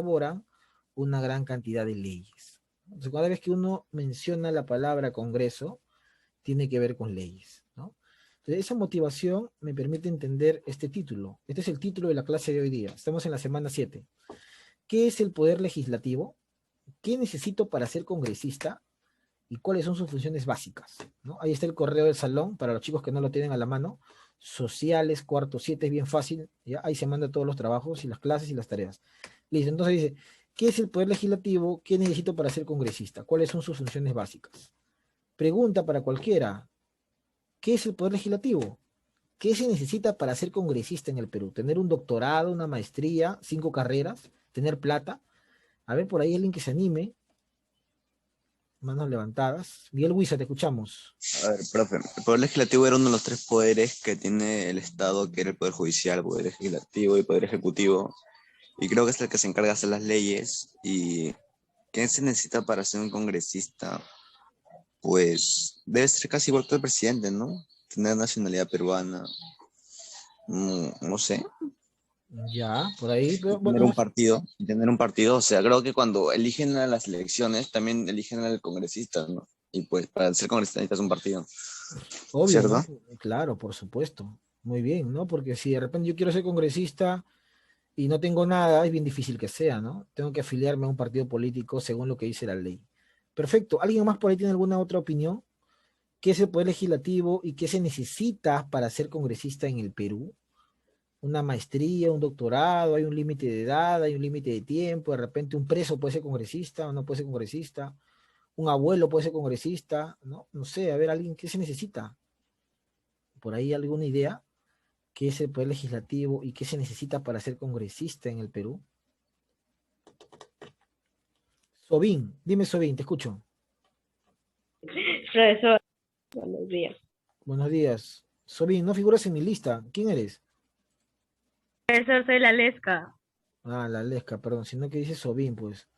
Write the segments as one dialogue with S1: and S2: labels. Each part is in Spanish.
S1: elaboran una gran cantidad de leyes. Entonces, cada vez que uno menciona la palabra Congreso, tiene que ver con leyes, ¿no? Entonces, esa motivación me permite entender este título. Este es el título de la clase de hoy día. Estamos en la semana 7. ¿Qué es el poder legislativo? ¿Qué necesito para ser congresista? ¿Y cuáles son sus funciones básicas? ¿No? Ahí está el correo del salón, para los chicos que no lo tienen a la mano. Sociales, cuarto 7, es bien fácil. ¿Ya? Ahí se manda todos los trabajos y las clases y las tareas. Listo, entonces dice, ¿qué es el poder legislativo? ¿Qué necesito para ser congresista? ¿Cuáles son sus funciones básicas? Pregunta para cualquiera, ¿qué es el poder legislativo? ¿Qué se necesita para ser congresista en el Perú? ¿Tener un doctorado, una maestría, 5 carreras? ¿Tener plata? A ver, por ahí alguien que se anime. Manos levantadas. Miguel Huiza, te escuchamos.
S2: A ver, profe, el poder legislativo era uno de los tres poderes que tiene el Estado, que era el poder judicial, el poder legislativo y el poder ejecutivo. Y creo que es el que se encarga de hacer las leyes. ¿Y qué se necesita para ser un congresista? Pues debe ser casi igual que el presidente, ¿no? Tener nacionalidad peruana, no sé,
S1: Ya, por ahí,
S2: y
S1: pero bueno,
S2: tener un partido, o sea, creo que cuando eligen a las elecciones, también eligen al congresista, ¿no? Y pues para ser congresista necesitas un partido,
S1: obvio, ¿no?
S2: ¿cierto?
S1: Claro, por supuesto. Muy bien, ¿no? Porque si de repente yo quiero ser congresista y no tengo nada, es bien difícil que sea, ¿no? Tengo que afiliarme a un partido político según lo que dice la ley. Perfecto. ¿Alguien más por ahí tiene alguna otra opinión? ¿Qué es el poder legislativo y qué se necesita para ser congresista en el Perú? Una maestría, un doctorado, hay un límite de edad, hay un límite de tiempo, de repente un preso puede ser congresista o no puede ser congresista, un abuelo puede ser congresista, ¿no? No sé, a ver, alguien, ¿qué se necesita? ¿Por ahí alguna idea? ¿Qué es el poder legislativo y qué se necesita para ser congresista en el Perú? Sobín, dime Sobín, te escucho.
S3: Profesor, buenos días.
S1: Buenos días. Sobín, no figuras en mi lista. ¿Quién eres?
S3: Profesor, soy la Lesca.
S1: Ah, la Lesca, perdón, sino que dice Sobín, pues.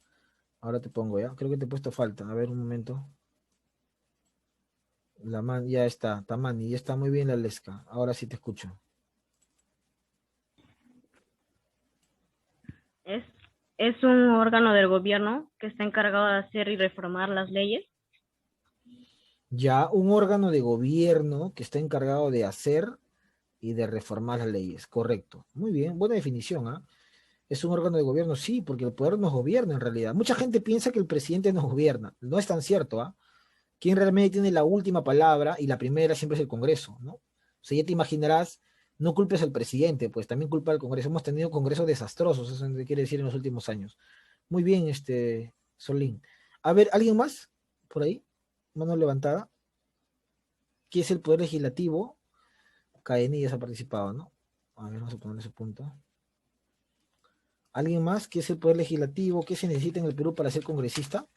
S1: Ahora te pongo ya. Creo que te he puesto falta. A ver, un momento. Ya está, Tamani, ya está muy bien la Lesca. Ahora sí te escucho.
S3: Es, es un órgano del gobierno que está encargado de hacer y reformar las leyes.
S1: Ya, un órgano de gobierno que está encargado de hacer y de reformar las leyes. Correcto. Muy bien, buena definición, ¿ah? Es un órgano de gobierno, sí, porque el poder nos gobierna en realidad. Mucha gente piensa que el presidente nos gobierna. No es tan cierto, ¿ah? Quien realmente tiene la última palabra y la primera siempre es el Congreso, ¿no? O sea, ya te imaginarás, no culpes al presidente, pues también culpa al Congreso. Hemos tenido congresos desastrosos, eso es lo que quiere decir en los últimos años. Muy bien, Solín. A ver, ¿alguien más? Por ahí, mano levantada. ¿Qué es el poder legislativo? Cadenillas ha participado, ¿no? A ver, vamos a poner ese punto. ¿Alguien más? ¿Qué es el poder legislativo? ¿Qué se necesita en el Perú para ser congresista?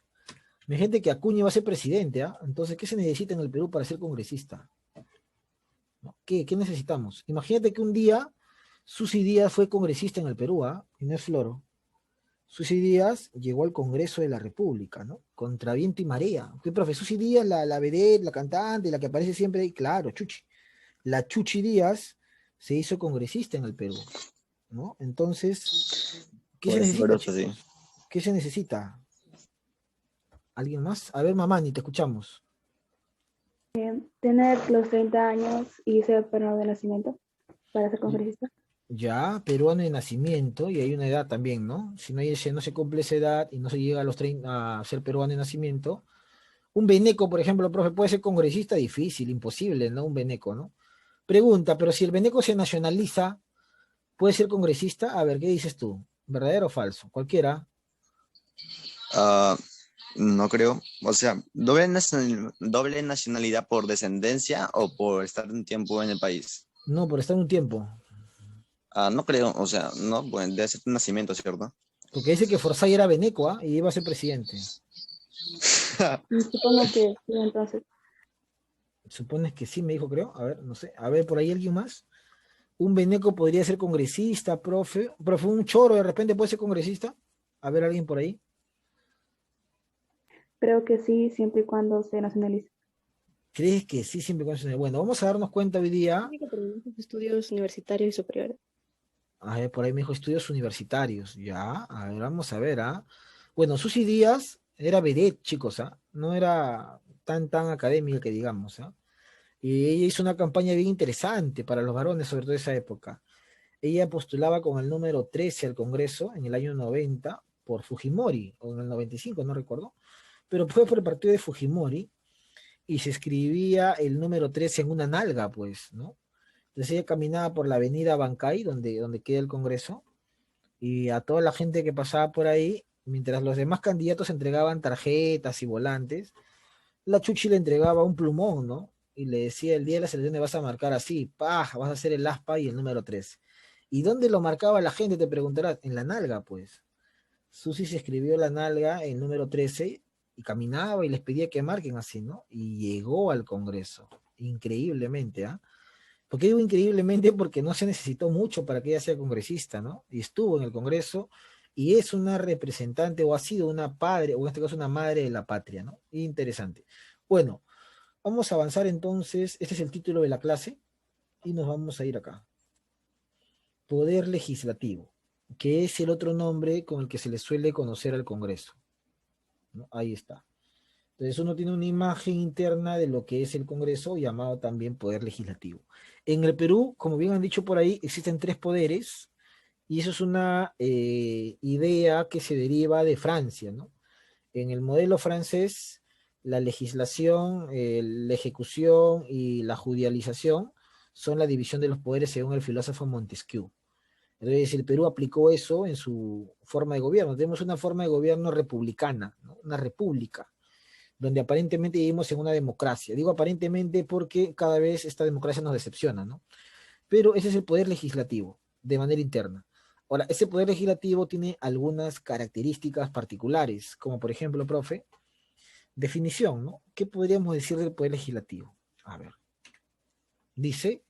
S1: Me gente que Acuña va a ser presidente, ¿ah? Entonces, ¿qué se necesita en el Perú para ser congresista? ¿No? ¿Qué necesitamos? Imagínate que un día Susi Díaz fue congresista en el Perú, ¿ah? Y no es floro. Susi Díaz llegó al Congreso de la República, ¿no? Contra viento y marea. ¿Qué, profe? Susi Díaz, la vedette, la cantante, la que aparece siempre ahí, claro, Chuchi. La Chuchi Díaz se hizo congresista en el Perú, ¿no? Entonces, ¿qué se
S2: Por eso,
S1: necesita,
S2: pero sí.
S1: chicos? ¿Qué se necesita? ¿Alguien más? A ver, Mamani, te escuchamos.
S4: Tener los 30 años y ser peruano de nacimiento para ser congresista.
S1: Ya, peruano de nacimiento, y hay una edad también, ¿no? Si no, no se cumple esa edad y no se llega a los 30 a ser peruano de nacimiento, un veneco, por ejemplo, profe, puede ser congresista, difícil, imposible, ¿no? Un veneco, ¿no? Pregunta, pero si el veneco se nacionaliza, ¿puede ser congresista? A ver, ¿qué dices tú? ¿Verdadero o falso? Cualquiera.
S2: Ah, no creo. O sea, doble nacionalidad por descendencia o por estar un tiempo en el país.
S1: No, por estar un tiempo.
S2: No creo, o sea, no, pues debe ser un nacimiento, ¿cierto?
S1: Porque dice que Forsyth era veneco, ¿ah? Y iba a ser presidente.
S4: Supongo que sí, entonces.
S1: Supones que sí, me dijo, creo. A ver, no sé. A ver, por ahí alguien más. Un veneco podría ser congresista, profe. Profe, un choro de repente puede ser congresista. A ver, alguien por ahí.
S4: Creo que sí, siempre y cuando se nacionalice.
S1: ¿Crees que sí siempre con Bueno, vamos a darnos cuenta hoy día.
S5: Técnico, pero sus estudios universitarios y superiores.
S1: A ver, por ahí me dijo estudios universitarios. Ya, a ver, vamos a ver, ¿ah? Bueno, Susy Díaz era vedette, chicos, ¿ah? No era tan académica que digamos, ¿ah? Y ella hizo una campaña bien interesante para los varones, sobre todo de esa época. Ella postulaba con el número 13 al Congreso en el año 90 por Fujimori, o en el 95, no recuerdo, pero fue por el partido de Fujimori y se escribía el número 13 en una nalga, pues, ¿no? Entonces ella caminaba por la avenida Bancay, donde queda el Congreso, y a toda la gente que pasaba por ahí, mientras los demás candidatos entregaban tarjetas y volantes, la Chuchi le entregaba un plumón, ¿no? Y le decía, el día de la selección vas a marcar así, ¡pah! Vas a hacer el aspa y el número 3. ¿Y dónde lo marcaba la gente? Te preguntarás, en la nalga, pues. Susi se escribió la nalga, el número 13, y caminaba y les pedía que marquen así, ¿no? Y llegó al Congreso, increíblemente, ¿ah? ¿Por qué digo increíblemente? Porque no se necesitó mucho para que ella sea congresista, ¿no? Y estuvo en el Congreso y es una representante o ha sido una padre, o en este caso una madre de la patria, ¿no? Interesante. Bueno, vamos a avanzar entonces. Este es el título de la clase y nos vamos a ir acá. Poder legislativo, que es el otro nombre con el que se le suele conocer al Congreso, ¿no? Ahí está. Entonces uno tiene una imagen interna de lo que es el Congreso, llamado también poder legislativo. En el Perú, como bien han dicho por ahí, existen tres poderes, y eso es una idea que se deriva de Francia, ¿no? En el modelo francés, la legislación, la ejecución y la judicialización son la división de los poderes según el filósofo Montesquieu. Entonces el Perú aplicó eso en su forma de gobierno. Tenemos una forma de gobierno republicana, ¿no? Una república donde aparentemente vivimos en una democracia. Digo aparentemente porque cada vez esta democracia nos decepciona, ¿no? Pero ese es el poder legislativo, de manera interna. Ahora, ese poder legislativo tiene algunas características particulares, como por ejemplo, profe, definición, ¿no? ¿Qué podríamos decir del poder legislativo? A ver, dice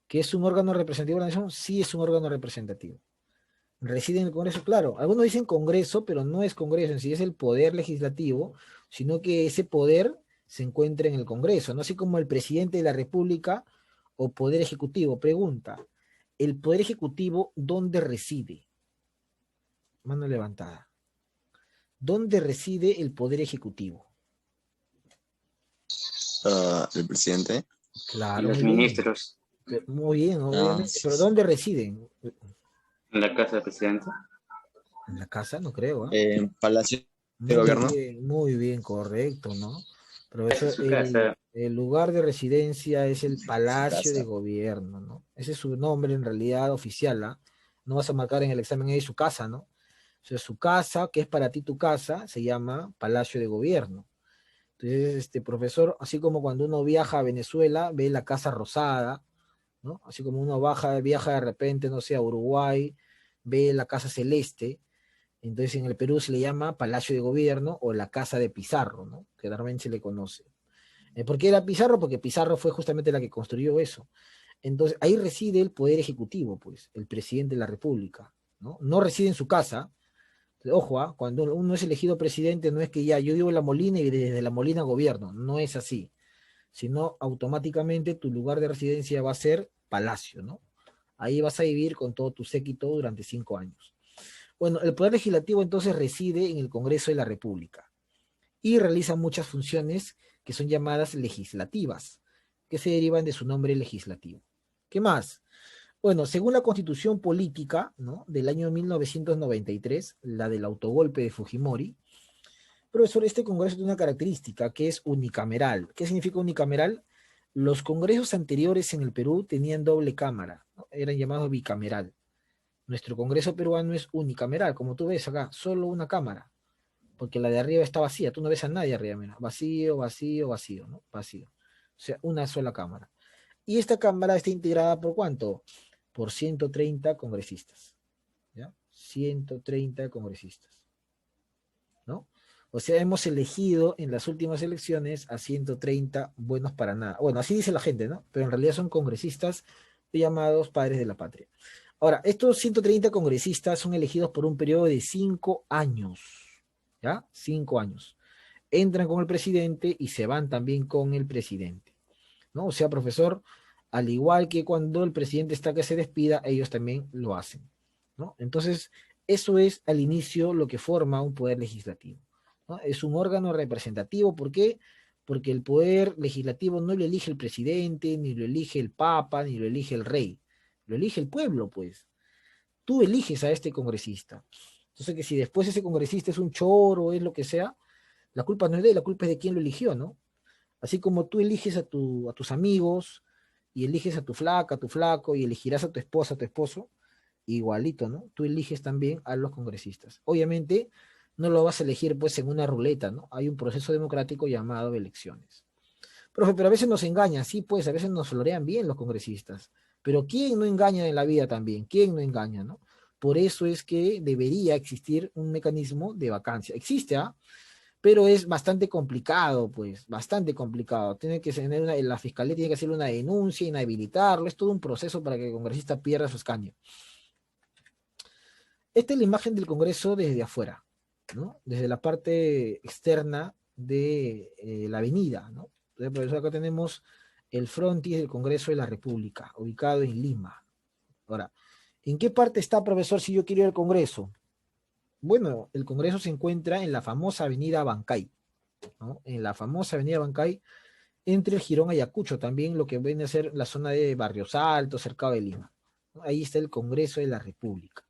S1: que es un órgano representativo de la nación, sí es un órgano representativo. Reside en el Congreso, claro. Algunos dicen Congreso, pero no es Congreso en sí, es el poder legislativo, sino que ese poder se encuentra en el Congreso, no así como el presidente de la República o poder ejecutivo. Pregunta, ¿el poder ejecutivo dónde reside? Mano levantada. ¿Dónde reside el poder ejecutivo?
S2: El presidente.
S5: Y
S1: Claro,
S5: los
S1: muy bien.
S5: ministros
S1: Muy bien, obviamente.
S2: Sí,
S1: Pero
S2: sí.
S1: ¿dónde residen?
S5: en la casa del presidente.
S1: En la casa, no creo, ¿ah?
S2: En Palacio de Gobierno.
S1: Muy bien, correcto, ¿no?
S5: Esa
S1: Profesor,
S5: es su casa.
S1: el lugar de residencia es el
S2: Su
S1: Palacio de
S2: casa.
S1: Gobierno, ¿no? Ese es su nombre en realidad oficial, ¿ah? No vas a marcar en el examen ahí su casa, ¿no? O sea, su casa, que es para ti tu casa, se llama Palacio de Gobierno. Entonces, profesor, así como cuando uno viaja a Venezuela, ve la Casa Rosada, ¿no? Así como uno viaja de repente, no sé, a Uruguay, ve la Casa Celeste. Entonces en el Perú se le llama Palacio de Gobierno o la Casa de Pizarro, ¿no? Que normalmente se le conoce. ¿Por qué era Pizarro? Porque Pizarro fue justamente la que construyó eso. Entonces ahí reside el poder ejecutivo, pues, el presidente de la República, ¿no? No reside en su casa. Ojo, cuando uno es elegido presidente no es que ya yo vivo en La Molina y desde La Molina gobierno, no es así, sino automáticamente tu lugar de residencia va a ser Palacio, ¿no? Ahí vas a vivir con todo tu séquito durante 5 años. Bueno, el Poder Legislativo entonces reside en el Congreso de la República y realiza muchas funciones que son llamadas legislativas, que se derivan de su nombre legislativo. ¿Qué más? Bueno, según la Constitución Política, ¿no?, del año 1993, la del autogolpe de Fujimori, profesor, este Congreso tiene una característica que es unicameral. ¿Qué significa unicameral? Los congresos anteriores en el Perú tenían doble cámara, ¿no? Eran llamados bicameral. Nuestro Congreso peruano es unicameral, como tú ves acá, solo una cámara, porque la de arriba está vacía, tú no ves a nadie arriba, mira, vacío, vacío, vacío, ¿no? Vacío. O sea, una sola cámara. Y esta cámara está integrada por ¿cuánto? Por 130 congresistas, ¿ya? 130 congresistas, ¿no? O sea, hemos elegido en las últimas elecciones a 130 buenos para nada. Bueno, así dice la gente, ¿no? Pero en realidad son congresistas llamados padres de la patria. Ahora, estos 130 congresistas son elegidos por un periodo de 5 años, ¿ya? 5 años. Entran con el presidente y se van también con el presidente, ¿no? O sea, profesor, al igual que cuando el presidente está que se despida, ellos también lo hacen. ¿no? Entonces, eso es al inicio lo que forma un poder legislativo, ¿no? Es un órgano representativo. ¿Por qué? Porque el poder legislativo no lo elige el presidente, ni lo elige el papa, ni lo elige el rey, lo elige el pueblo, pues. Tú eliges a este congresista. Entonces, que si después ese congresista es un choro, es lo que sea, la culpa no es de él, la culpa es de quien lo eligió, ¿no? Así como tú eliges a tus amigos, y eliges a tu flaca, a tu flaco, y elegirás a tu esposa, a tu esposo, igualito, ¿no? Tú eliges también a los congresistas. Obviamente, no lo vas a elegir pues en una ruleta, ¿no? Hay un proceso democrático llamado elecciones. Profe, pero a veces nos engañan, sí, pues a veces nos florean bien los congresistas. Pero ¿quién no engaña en la vida también? ¿Quién no engaña, no? Por eso es que debería existir un mecanismo de vacancia. Existe, ¿ah? Pero es bastante complicado, pues, bastante complicado. Tiene que tener la fiscalía tiene que hacer una denuncia, inhabilitarlo, es todo un proceso para que el congresista pierda su escaño. Esta es la imagen del Congreso desde afuera, ¿no? Desde la parte externa de la avenida, ¿no? Entonces, por eso acá tenemos el frontis del Congreso de la República, ubicado en Lima. Ahora, ¿en qué parte está, profesor, si yo quiero ir al Congreso? Bueno, el Congreso se encuentra en la famosa avenida Bancay, ¿no? En la famosa avenida Bancay, entre el Jirón Ayacucho, también lo que viene a ser la zona de Barrios Altos, cercado de Lima, ¿no? Ahí está el Congreso de la República,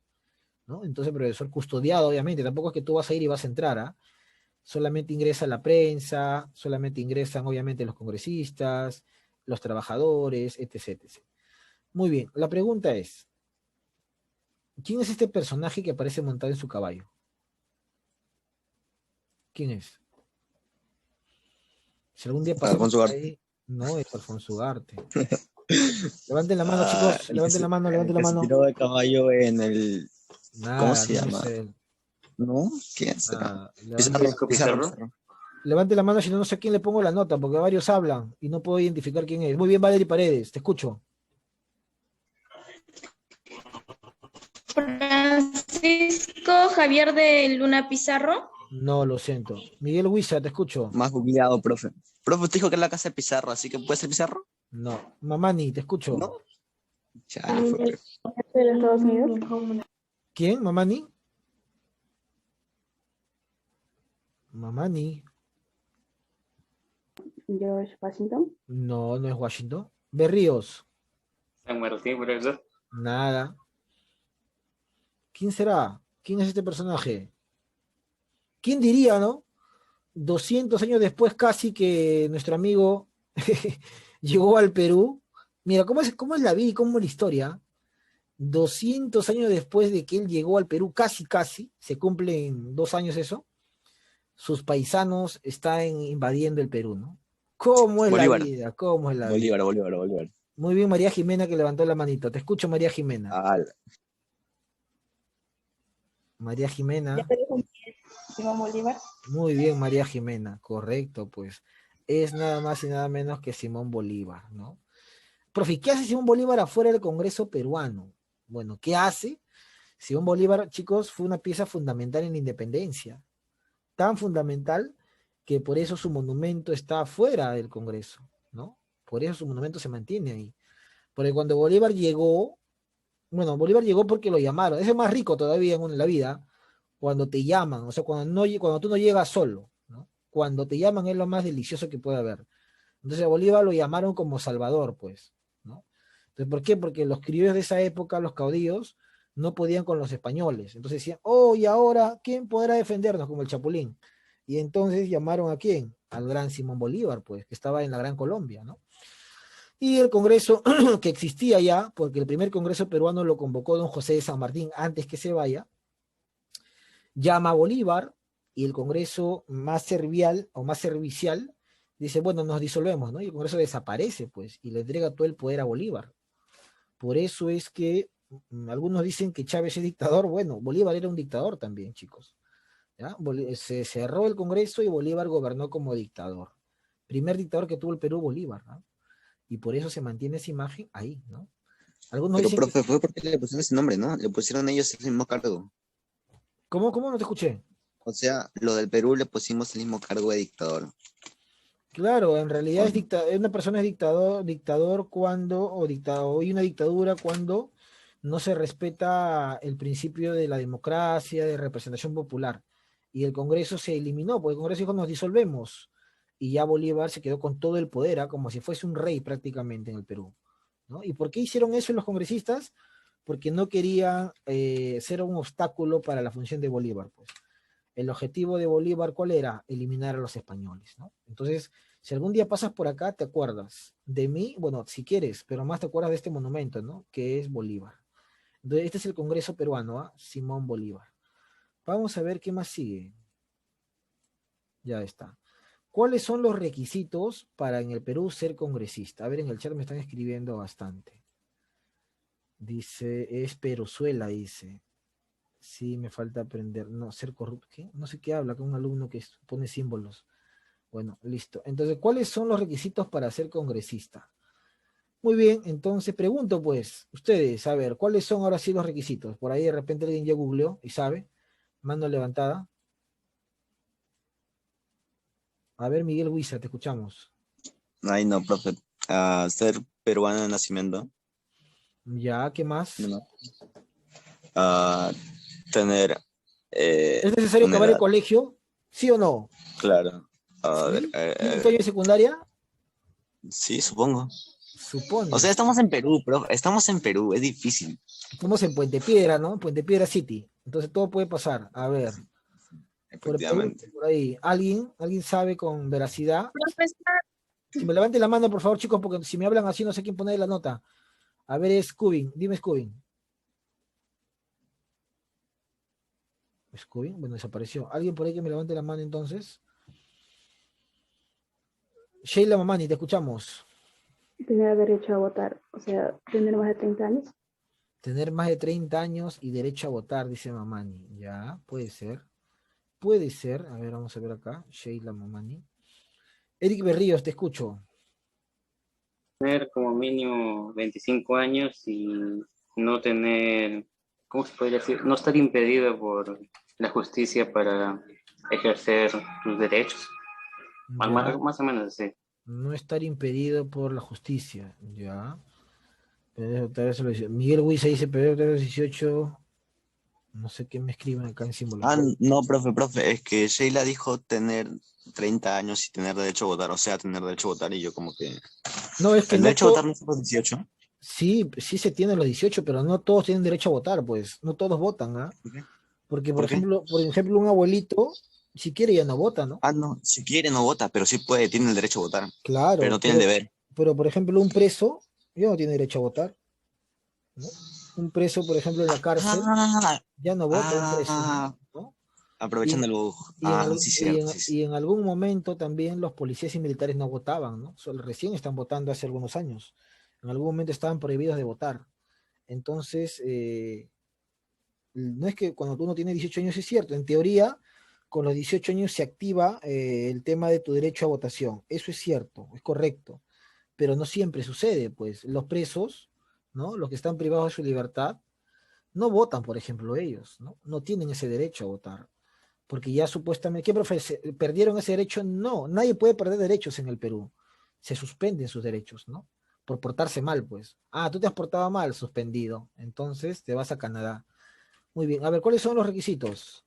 S1: ¿no? Entonces, profesor, custodiado, obviamente, tampoco es que tú vas a ir y vas a entrar, ¿ah? Solamente ingresa la prensa, solamente ingresan, obviamente, los congresistas, los trabajadores, etc, etc. Muy bien, la pregunta es, ¿quién es este personaje que aparece montado en su caballo? ¿Quién es? Si algún día pasamos
S2: Alfonso
S1: por
S2: Ugarte.
S1: ahí, no es Alfonso Ugarte. Levanten la mano, chicos,
S2: El que
S1: levanten la mano, levanten
S2: el
S1: la
S2: que se
S1: mano.
S2: tiró de caballo en el... ¿Cómo
S1: Nada,
S2: se
S1: no
S2: llama?
S1: es él.
S2: ¿No? ¿Quién será?
S1: Nada.
S2: Pizarro,
S5: Francisco
S2: Pizarro,
S5: Pizarro.
S2: Pizarro.
S1: Levante la mano si no, no sé a quién le pongo la nota, porque varios hablan y no puedo identificar quién es. Muy bien, Valerie Paredes, te escucho.
S6: Francisco Javier de Luna Pizarro.
S1: No, lo siento. Miguel Huiza, te escucho.
S2: Más googleado, profe. Profe, usted dijo que es la casa de Pizarro, así que puede ser Pizarro.
S1: No. Mamani, te escucho.
S2: ¿No? Chale, fue
S4: ¿El Congreso de los Estados Unidos?
S1: ¿Quién? ¿Mamani? Mamani.
S4: George Washington.
S1: No, no es Washington. Berríos.
S5: San Martín, profesor.
S1: Nada. ¿Quién será? ¿Quién es este personaje? ¿Quién diría, no? 200 años después casi que nuestro amigo llegó al Perú. Mira, cómo es la vida y cómo es la historia? 200 años después de que él llegó al Perú, casi, se cumplen 2 años eso, sus paisanos están invadiendo el Perú, ¿no? ¿Cómo es la
S2: Bolívar.
S1: vida? ¿Cómo es la vida?
S2: Bolívar.
S1: Muy bien, María Jimena, que levantó la manito. Te escucho, María Jimena.
S2: Ah,
S1: María Jimena.
S4: Simón Bolívar.
S1: Muy bien, María Jimena. Correcto, pues. Es nada más y nada menos que Simón Bolívar, ¿no? Profe, ¿qué hace Simón Bolívar afuera del Congreso peruano? Bueno, ¿qué hace? Simón Bolívar, chicos, fue una pieza fundamental en la independencia. Tan fundamental que por eso su monumento está afuera del Congreso, ¿no? Por eso su monumento se mantiene ahí. Porque cuando Bolívar llegó, bueno, Bolívar llegó porque lo llamaron. Eso es más rico todavía en la vida, cuando te llaman, o sea, cuando tú no llegas solo, ¿no? Cuando te llaman es lo más delicioso que puede haber. Entonces a Bolívar lo llamaron como Salvador, pues, ¿no? Entonces, ¿por qué? Porque los criollos de esa época, los caudillos, no podían con los españoles. Entonces decían, oh, y ahora, ¿quién podrá defendernos? Como el Chapulín. Y entonces llamaron ¿a quién? Al gran Simón Bolívar, pues, que estaba en la Gran Colombia, ¿no? Y el Congreso que existía ya, porque el primer Congreso peruano lo convocó don José de San Martín antes que se vaya, llama a Bolívar y el Congreso más servial o más servicial dice, bueno, nos disolvemos, ¿no? Y el Congreso desaparece, pues, y le entrega todo el poder a Bolívar. Por eso es que algunos dicen que Chávez es dictador. Bueno, Bolívar era un dictador también, chicos. ¿Ya? Se cerró el Congreso y Bolívar gobernó como dictador. Primer dictador que tuvo el Perú, Bolívar, ¿no? Y por eso se mantiene esa imagen ahí, ¿no? Algunos
S2: pero
S1: dicen
S2: profe,
S1: que...
S2: fue porque le pusieron ese nombre, ¿no? Le pusieron ellos el mismo cargo.
S1: ¿Cómo no te escuché?
S2: O sea, lo del Perú le pusimos el mismo cargo de dictador.
S1: Claro, en realidad
S2: ¿O no?
S1: una persona es dictador cuando, y una dictadura cuando no se respeta el principio de la democracia, de representación popular. Y el Congreso se eliminó, porque el Congreso dijo nos disolvemos. Y ya Bolívar se quedó con todo el poder, como si fuese un rey prácticamente en el Perú, ¿no? ¿Y por qué hicieron eso los congresistas? Porque no querían ser un obstáculo para la función de Bolívar, pues. El objetivo de Bolívar, ¿cuál era? Eliminar a los españoles, ¿no? Entonces, si algún día pasas por acá, te acuerdas de mí, bueno, si quieres, pero más te acuerdas de este monumento, ¿no? Que es Bolívar. Entonces, este es el Congreso peruano, ¿ah? Simón Bolívar. Vamos a ver qué más sigue. Ya está. ¿Cuáles son los requisitos para en el Perú ser congresista? A ver, en el chat me están escribiendo bastante. Dice, es Peruzuela, dice. Sí, me falta aprender. No, ser corrupto. ¿Qué? No sé qué habla con un alumno que pone símbolos. Bueno, listo. Entonces, ¿cuáles son los requisitos para ser congresista? Muy bien, entonces pregunto pues, ustedes, a ver, ¿cuáles son ahora sí los requisitos? Por ahí de repente alguien ya googleó y sabe. Mano levantada. A ver, Miguel Huiza, te escuchamos.
S2: Ay, no, profe. Ser peruano de nacimiento.
S1: Ya, ¿qué más?
S2: No. Tener
S1: ¿Es necesario
S2: una
S1: acabar el
S2: edad,
S1: colegio? ¿Sí o no?
S2: claro. A ver,
S1: ¿Sí? ¿Quinto año de secundaria?
S2: sí, supongo. O sea,
S1: Supones.
S2: estamos en Perú, profe. Estamos en Perú, es difícil.
S1: Estamos en Puente Piedra, ¿no? Puente Piedra City. Entonces todo puede pasar. A ver,
S2: Efectivamente.
S1: por ahí. ¿Alguien sabe con veracidad?
S6: Profesor,
S1: Si me levante la mano, por favor, chicos, porque si me hablan así no sé quién poner la nota. A ver, es Scubin. Dime Scubin. Scubin, bueno, desapareció. ¿Alguien por ahí que me levante la mano entonces? Sheila Mamani, te escuchamos.
S4: Tener derecho a votar, o sea, tener más de 30 años.
S1: Tener más de 30 años y derecho a votar, dice Mamani. Ya, puede ser. Puede ser. A ver, vamos a ver acá. Sheila Mamani. Eric Berríos, te escucho.
S5: Tener como mínimo 25 años y no tener, ¿cómo se podría decir? No estar impedido por la justicia para ejercer tus derechos.
S1: Ya,
S5: Más o menos así.
S1: no estar impedido por la justicia. Ya. Tal vez se lo dice. Miguel Huiza dice, pero 18. No sé qué me escriben acá en símbolos.
S2: No, profe, es que Sheila dijo tener 30 años y tener derecho a votar, o sea, tener derecho a votar y yo como que...
S1: No, es que
S2: ¿El
S1: no
S2: derecho a votar
S1: todo.
S2: no es a los 18?
S1: Sí, sí se tiene los 18, pero no todos tienen derecho a votar, pues. No todos votan, ¿ah?
S2: ¿Por qué?
S1: Porque,
S2: ¿Por qué?
S1: por ejemplo, un abuelito, si quiere, ya no vota, ¿no?
S2: No, si quiere no vota, pero sí puede, tiene el derecho a votar, pero
S1: Claro,
S2: no tiene el deber.
S1: pero por ejemplo, un preso ya no tiene derecho a votar, ¿no? Un preso, por ejemplo, en la cárcel,
S2: Ah,
S1: ya no vota un preso,
S2: ah,
S1: ¿no?
S2: aprovechando
S1: Y,
S2: el bug.
S1: y, en,
S2: Sí,
S1: y,
S2: cierto,
S1: en,
S2: sí, sí.
S1: y en algún momento también los policías y militares no votaban, ¿no? Solo recién están votando hace algunos años. En algún momento estaban prohibidos de votar. Entonces, no es que cuando uno tiene 18 años es cierto, en teoría, con los 18 años se activa el tema de tu derecho a votación. Eso es cierto, es correcto, pero no siempre sucede, pues los presos, ¿no? Los que están privados de su libertad, no votan, por ejemplo, ellos, ¿no? No tienen ese derecho a votar, porque ya supuestamente, ¿qué profe? ¿Perdieron ese derecho? No, nadie puede perder derechos en el Perú. Se suspenden sus derechos, ¿no? Por portarse mal, pues. Ah, tú te has portado mal, suspendido. Entonces te vas a Canadá. Muy bien, a ver, ¿cuáles son los requisitos?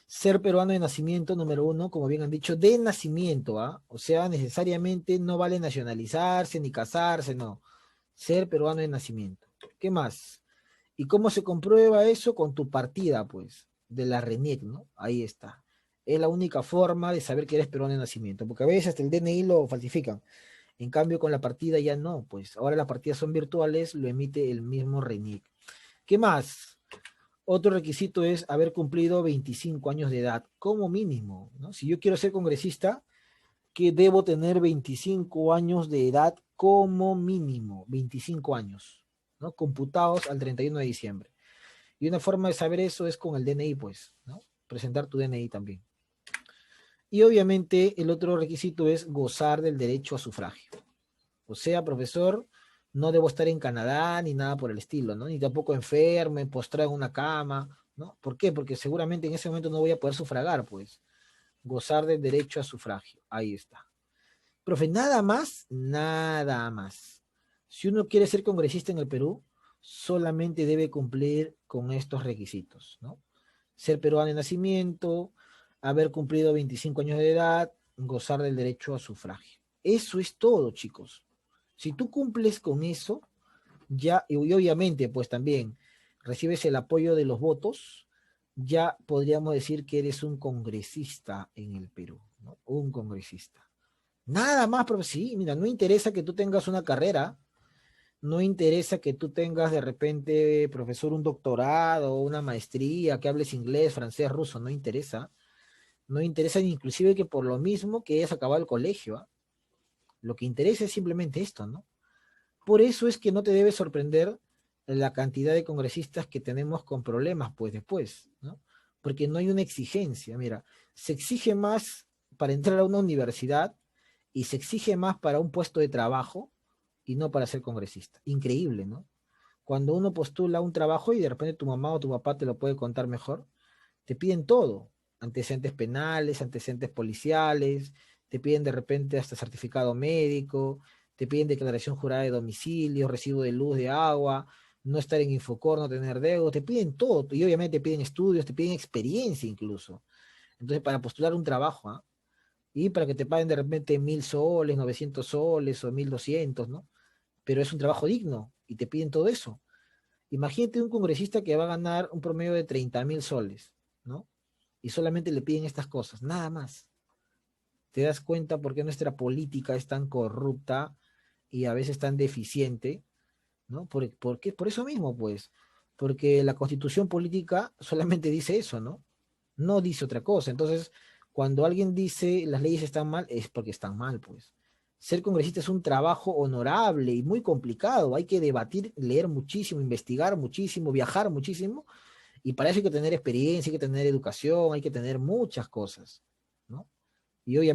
S1: Ser peruano de nacimiento, número uno, como bien han dicho, de nacimiento, ¿ah? O sea, necesariamente no vale nacionalizarse ni casarse, no. Ser peruano de nacimiento. ¿Qué más? ¿Y cómo se comprueba eso? Con tu partida, pues, de la RENIEC, ¿no? Ahí está. Es la única forma de saber que eres peruano de nacimiento, porque a veces hasta el DNI lo falsifican. En cambio, con la partida ya no, pues ahora las partidas son virtuales, lo emite el mismo RENIEC. ¿Qué más? Otro requisito es haber cumplido 25 años de edad, como mínimo, ¿no? Si yo quiero ser congresista, que debo tener 25 años de edad como mínimo, 25 años, ¿no? Computados al 31 de diciembre. Y una forma de saber eso es con el DNI, pues, ¿no? Presentar tu DNI también. Y obviamente el otro requisito es gozar del derecho a sufragio. O sea, profesor, no debo estar en Canadá ni nada por el estilo, ¿no? Ni tampoco enfermo, postrado en una cama, ¿no? ¿Por qué? Porque seguramente en ese momento no voy a poder sufragar, pues. Gozar del derecho a sufragio. Ahí está. Profe, nada más, nada más. Si uno quiere ser congresista en el Perú, solamente debe cumplir con estos requisitos, ¿no? Ser peruano de nacimiento, haber cumplido 25 años de edad, gozar del derecho a sufragio. Eso es todo, chicos. Si tú cumples con eso, ya, y obviamente, pues también recibes el apoyo de los votos, ya podríamos decir que eres un congresista en el Perú, ¿no? Un congresista. Nada más, pero sí, mira, no interesa que tú tengas una carrera, no interesa que tú tengas de repente, profesor, un doctorado, una maestría, que hables inglés, francés, ruso, no interesa. No interesa inclusive que por lo mismo que hayas acabado el colegio, ¿ah? Lo que interesa es simplemente esto, ¿no? Por eso es que no te debe sorprender la cantidad de congresistas que tenemos con problemas, pues después, ¿no? Porque no hay una exigencia. Mira, se exige más para entrar a una universidad y se exige más para un puesto de trabajo y no para ser congresista. Increíble, ¿no? Cuando uno postula un trabajo y de repente tu mamá o tu papá te lo puede contar mejor, te piden todo, antecedentes penales, antecedentes policiales, te piden de repente hasta certificado médico, te piden declaración jurada de domicilio, recibo de luz, de agua, no estar en Infocor, no tener deudos, te piden todo, y obviamente te piden estudios, te piden experiencia incluso. Entonces, para postular un trabajo, ¿ah? Y para que te paguen de repente 1.000 soles, 900 soles o 1.200, ¿no? Pero es un trabajo digno y te piden todo eso. Imagínate un congresista que va a ganar un promedio de 30.000 soles, ¿no? Y solamente le piden estas cosas, nada más. ¿Te das cuenta por qué nuestra política es tan corrupta y a veces tan deficiente? ¿No? Por eso mismo, pues, porque la constitución política solamente dice eso, ¿no? No dice otra cosa. Entonces, cuando alguien dice las leyes están mal, es porque están mal, pues. Ser congresista es un trabajo honorable y muy complicado. Hay que debatir, leer muchísimo, investigar muchísimo, viajar muchísimo, y para eso hay que tener experiencia, hay que tener educación, hay que tener muchas cosas, ¿no? Y obviamente